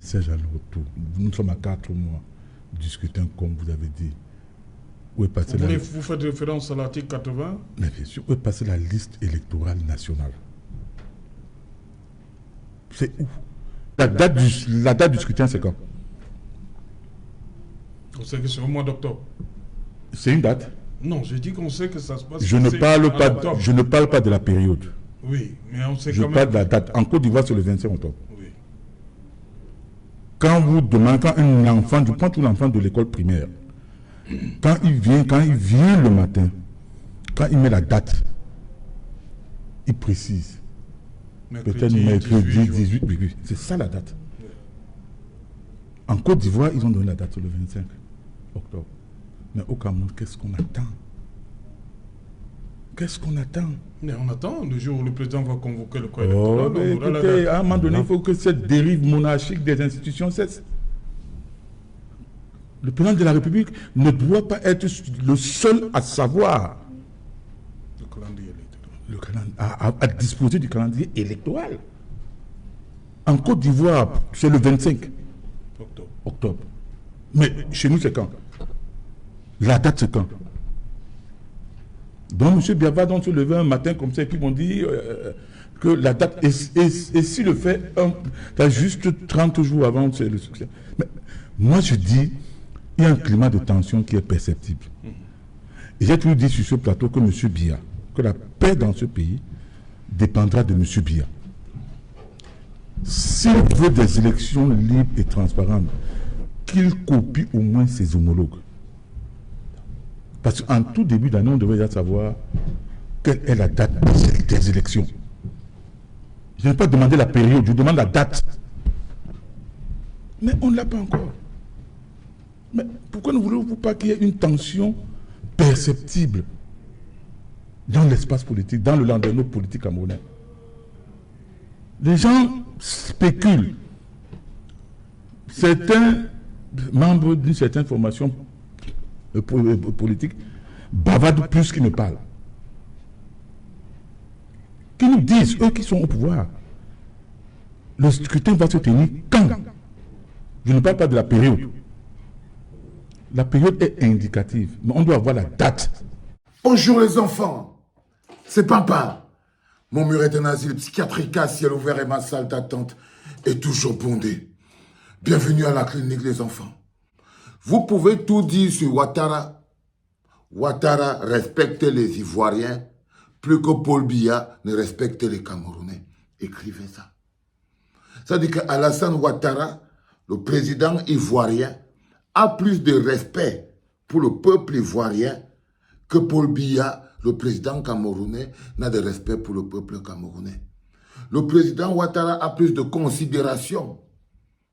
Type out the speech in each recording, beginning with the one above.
Serge Aloroto, nous sommes à 4 mois du scrutin, comme vous avez dit. Où est passée vous faites référence à l'article 80? Mais bien sûr, où est passée la liste électorale nationale? C'est où? La date du scrutin, c'est quand? On sait que c'est au mois d'octobre. C'est une date? Non, j'ai dit qu'on sait que ça se passe. Je ne parle pas de la période. Oui, mais on sait Je quand même. parle de la date. En Côte d'Ivoire, c'est le 25 octobre. Oui. Quand vous demandez, quand un enfant, je prends tout l'enfant de l'école primaire, quand il vient le matin, quand il met la date, il précise. Peut-être mercredi 18, oui. C'est ça la date. Oui. En Côte d'Ivoire, ils ont donné la date le 25 octobre. Mais au Cameroun, qu'est-ce qu'on attend? Qu'est-ce qu'on attend? Mais on attend le jour où le président va convoquer le corps électoral. Écoutez, à un moment donné, il faut que cette dérive monarchique des institutions cesse. Le président de la République ne doit pas être le seul à savoir le calendrier électoral. À disposer du calendrier électoral. En Côte d'Ivoire, c'est le 25 octobre. Mais chez nous, c'est quand? La date, c'est quand? Donc, M. Biya va donc se lever un matin comme ça et puis ils vont dire que la date, et si le fait, juste 30 jours avant, c'est le succès. Mais moi, je dis, il y a un climat de tension qui est perceptible. Et j'ai toujours dit sur ce plateau que M. Biya, que la paix dans ce pays dépendra de M. Biya. S'il veut des élections libres et transparentes, qu'il copie au moins ses homologues. Parce qu'en tout début d'année, on devrait déjà savoir quelle est la date des élections. Je ne vais pas demander la période, je demande la date. Mais on ne l'a pas encore. Mais pourquoi ne voulez-vous pas qu'il y ait une tension perceptible dans l'espace politique, dans le landerneau politique camerounais? Les gens spéculent. Certains membres d'une certaine formation politique bavardent plus qu'ils ne parlent. Qu'ils nous disent, eux qui sont au pouvoir, le scrutin va se tenir quand? Je ne parle pas de la période. La période est indicative, mais on doit avoir la date. Bonjour les enfants, c'est papa. Mon mur est un asile psychiatrique à ciel ouvert et ma salle d'attente est toujours bondée. Bienvenue à la clinique les enfants. Vous pouvez tout dire sur Ouattara. Ouattara respecte les Ivoiriens plus que Paul Biya ne respecte les Camerounais. Écrivez ça. Ça dit qu'Alassane Ouattara, le président ivoirien, a plus de respect pour le peuple ivoirien que Paul Biya, le président camerounais, n'a de respect pour le peuple camerounais. Le président Ouattara a plus de considération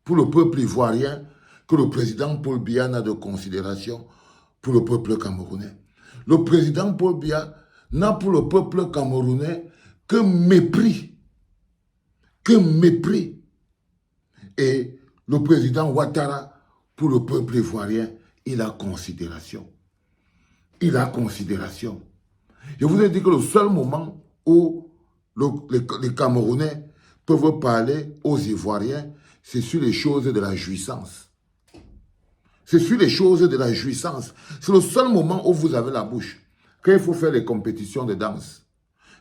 pour le peuple ivoirien que le président Paul Biya n'a de considération pour le peuple camerounais. Le président Paul Biya n'a pour le peuple camerounais que mépris. Que mépris. Et le président Ouattara, pour le peuple ivoirien, il a considération. Il a considération. Je vous ai dit que le seul moment où les Camerounais peuvent parler aux Ivoiriens, c'est sur les choses de la jouissance. C'est sur les choses de la jouissance. C'est le seul moment où vous avez la bouche. Quand il faut faire les compétitions de danse,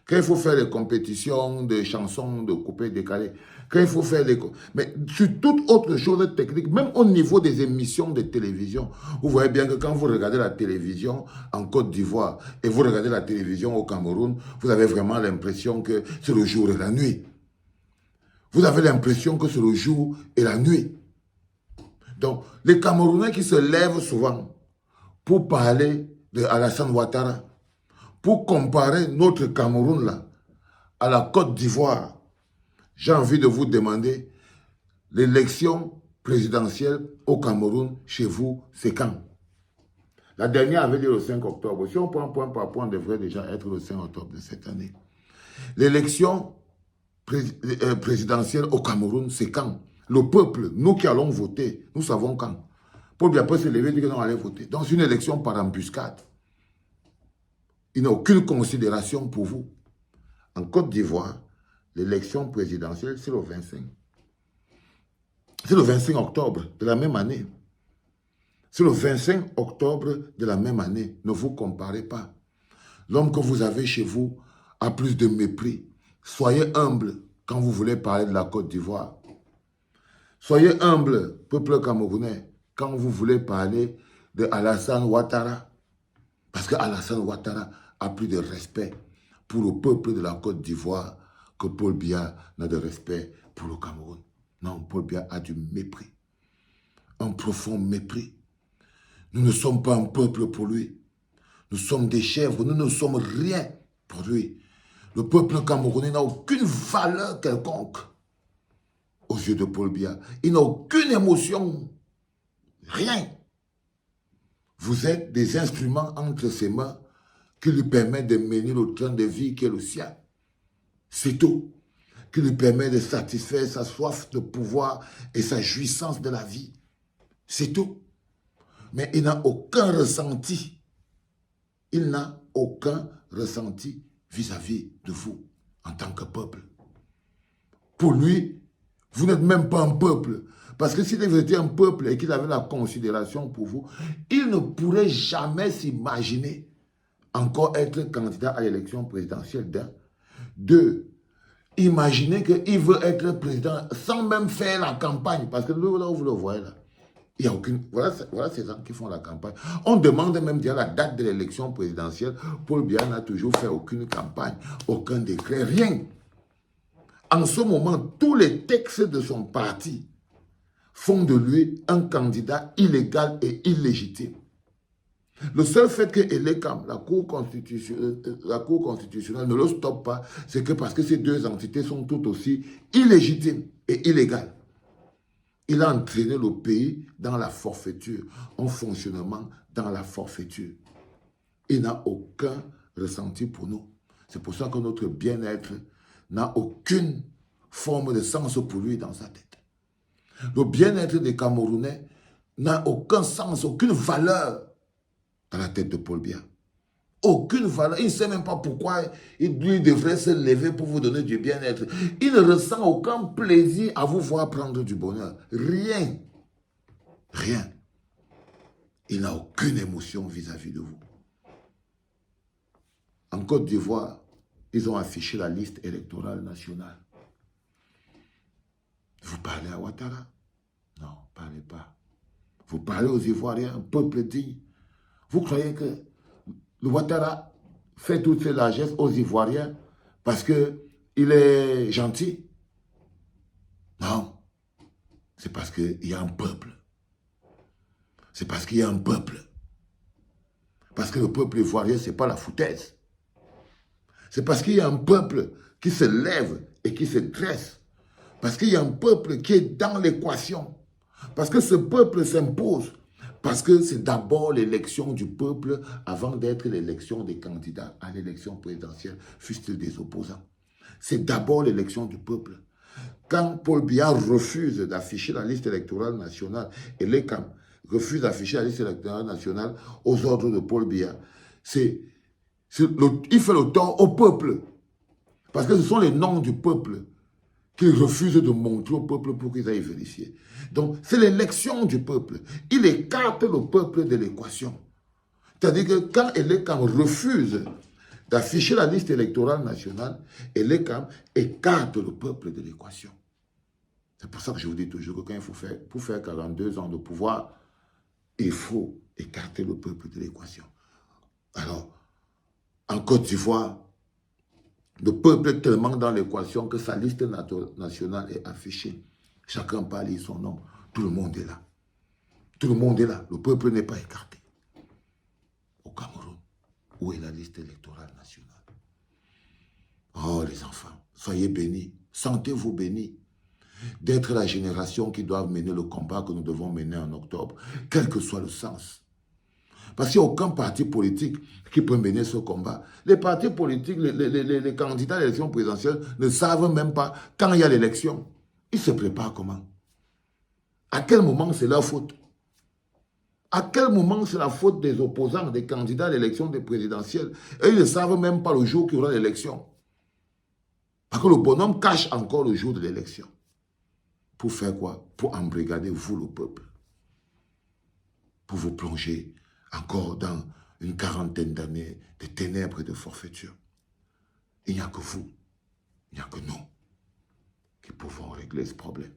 quand il faut faire les compétitions de chansons, de coupés décalés, quand il faut faire les... Mais sur toute autre chose technique, même au niveau des émissions de télévision, vous voyez bien que quand vous regardez la télévision en Côte d'Ivoire et vous regardez la télévision au Cameroun, vous avez vraiment l'impression que c'est le jour et la nuit. Vous avez l'impression que c'est le jour et la nuit. Donc, les Camerounais qui se lèvent souvent pour parler de Alassane Ouattara, pour comparer notre Cameroun là à la Côte d'Ivoire, j'ai envie de vous demander, l'élection présidentielle au Cameroun, chez vous, c'est quand? La dernière avait dit le 5 octobre. Si on prend point par point, on devrait déjà être le 5 octobre de cette année. L'élection présidentielle au Cameroun, c'est quand? Le peuple, nous qui allons voter, nous savons quand. Paul Biya peut se lever et dire que nous allons voter. Donc, c'est une élection par embuscade. Il n'a aucune considération pour vous. En Côte d'Ivoire, l'élection présidentielle, c'est le 25. C'est le 25 octobre de la même année. C'est le 25 octobre de la même année. Ne vous comparez pas. L'homme que vous avez chez vous a plus de mépris. Soyez humble quand vous voulez parler de la Côte d'Ivoire. Soyez humble, peuple camerounais, quand vous voulez parler de Alassane Ouattara. Parce que Alassane Ouattara a plus de respect pour le peuple de la Côte d'Ivoire que Paul Biya n'a de respect pour le Cameroun. Non, Paul Biya a du mépris. Un profond mépris. Nous ne sommes pas un peuple pour lui. Nous sommes des chèvres, nous ne sommes rien pour lui. Le peuple camerounais n'a aucune valeur quelconque aux yeux de Paul Biya. Il n'a aucune émotion, rien. Vous êtes des instruments entre ses mains qui lui permettent de mener le train de vie qui est le sien. C'est tout. Qui lui permet de satisfaire sa soif de pouvoir et sa jouissance de la vie. C'est tout. Mais il n'a aucun ressenti. Il n'a aucun ressenti vis-à-vis de vous en tant que peuple. Pour lui, vous n'êtes même pas un peuple. Parce que s'il était un peuple et qu'il avait la considération pour vous, il ne pourrait jamais s'imaginer encore être candidat à l'élection présidentielle d'un. Deux, imaginez qu'il veut être président sans même faire la campagne. Parce que là où vous le voyez là, il y a aucune... Voilà ces gens qui font la campagne. On demande même déjà la date de l'élection présidentielle. Paul Biya n'a toujours fait aucune campagne, aucun décret, rien. En ce moment, tous les textes de son parti font de lui un candidat illégal et illégitime. Le seul fait que Elekam, la Cour constitutionnelle, ne le stoppe pas, c'est que parce que ces deux entités sont toutes aussi illégitimes et illégales. Il a entraîné le pays dans la forfaiture, en fonctionnement dans la forfaiture. Il n'a aucun ressenti pour nous. C'est pour ça que notre bien-être n'a aucune forme de sens pour lui dans sa tête. Le bien-être des Camerounais n'a aucun sens, aucune valeur dans la tête de Paul Biya. Aucune valeur. Il ne sait même pas pourquoi lui devrait se lever pour vous donner du bien-être. Il ne ressent aucun plaisir à vous voir prendre du bonheur. Rien. Rien. Il n'a aucune émotion vis-à-vis de vous. En Côte d'Ivoire, ils ont affiché la liste électorale nationale. Vous parlez à Ouattara? Non, parlez pas. Vous parlez aux Ivoiriens, un peuple digne. Vous croyez que le Ouattara fait toutes ces largesses aux Ivoiriens parce qu'il est gentil? Non. C'est parce qu'il y a un peuple. C'est parce qu'il y a un peuple. Parce que le peuple ivoirien, ce n'est pas la foutaise. C'est parce qu'il y a un peuple qui se lève et qui se dresse. Parce qu'il y a un peuple qui est dans l'équation. Parce que ce peuple s'impose. Parce que c'est d'abord l'élection du peuple avant d'être l'élection des candidats à l'élection présidentielle, fût-il des opposants. C'est d'abord l'élection du peuple. Quand Paul Biya refuse d'afficher la liste électorale nationale et l'ECAM refuse d'afficher la liste électorale nationale aux ordres de Paul Biya, il fait le tort au peuple. Parce que ce sont les noms du peuple qu'il refuse de montrer au peuple pour qu'ils aillent vérifier. Donc, c'est l'élection du peuple. Il écarte le peuple de l'équation. C'est-à-dire que quand Elekam refuse d'afficher la liste électorale nationale, Elekam écarte le peuple de l'équation. C'est pour ça que je vous dis toujours que quand il faut faire, pour faire 42 ans de pouvoir, il faut écarter le peuple de l'équation. Alors, en Côte d'Ivoire, le peuple est tellement dans l'équation que sa liste nationale est affichée. Chacun peut lire son nom. Tout le monde est là. Tout le monde est là. Le peuple n'est pas écarté. Au Cameroun, où est la liste électorale nationale? Oh les enfants, soyez bénis. Sentez-vous bénis d'être la génération qui doit mener le combat que nous devons mener en octobre, quel que soit le sens. Parce qu'il n'y a aucun parti politique qui peut mener ce combat. Les partis politiques, les candidats à l'élection présidentielle ne savent même pas quand il y a l'élection. Ils se préparent comment? À quel moment c'est leur faute? À quel moment c'est la faute des opposants, des candidats à l'élection présidentielle? Et ils ne savent même pas le jour qu'il y aura l'élection. Parce que le bonhomme cache encore le jour de l'élection. Pour faire quoi? Pour embrigader vous, le peuple. Pour vous plonger encore dans une quarantaine d'années de ténèbres et de forfaiture. Il n'y a que vous, il n'y a que nous qui pouvons régler ce problème.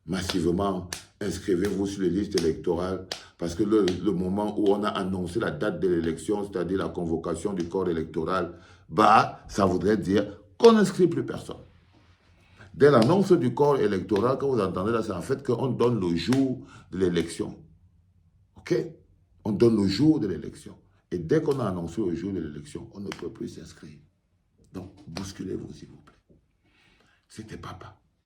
Massivement, inscrivez-vous sur les listes électorales parce que le moment où on a annoncé la date de l'élection, c'est-à-dire la convocation du corps électoral, bah, ça voudrait dire qu'on n'inscrit plus personne. Dès l'annonce du corps électoral, quand vous entendez là, c'est en fait qu'on donne le jour de l'élection. OK? On donne le jour de l'élection. Et dès qu'on a annoncé le jour de l'élection, on ne peut plus s'inscrire. Donc, bousculez-vous, s'il vous plaît. C'était papa.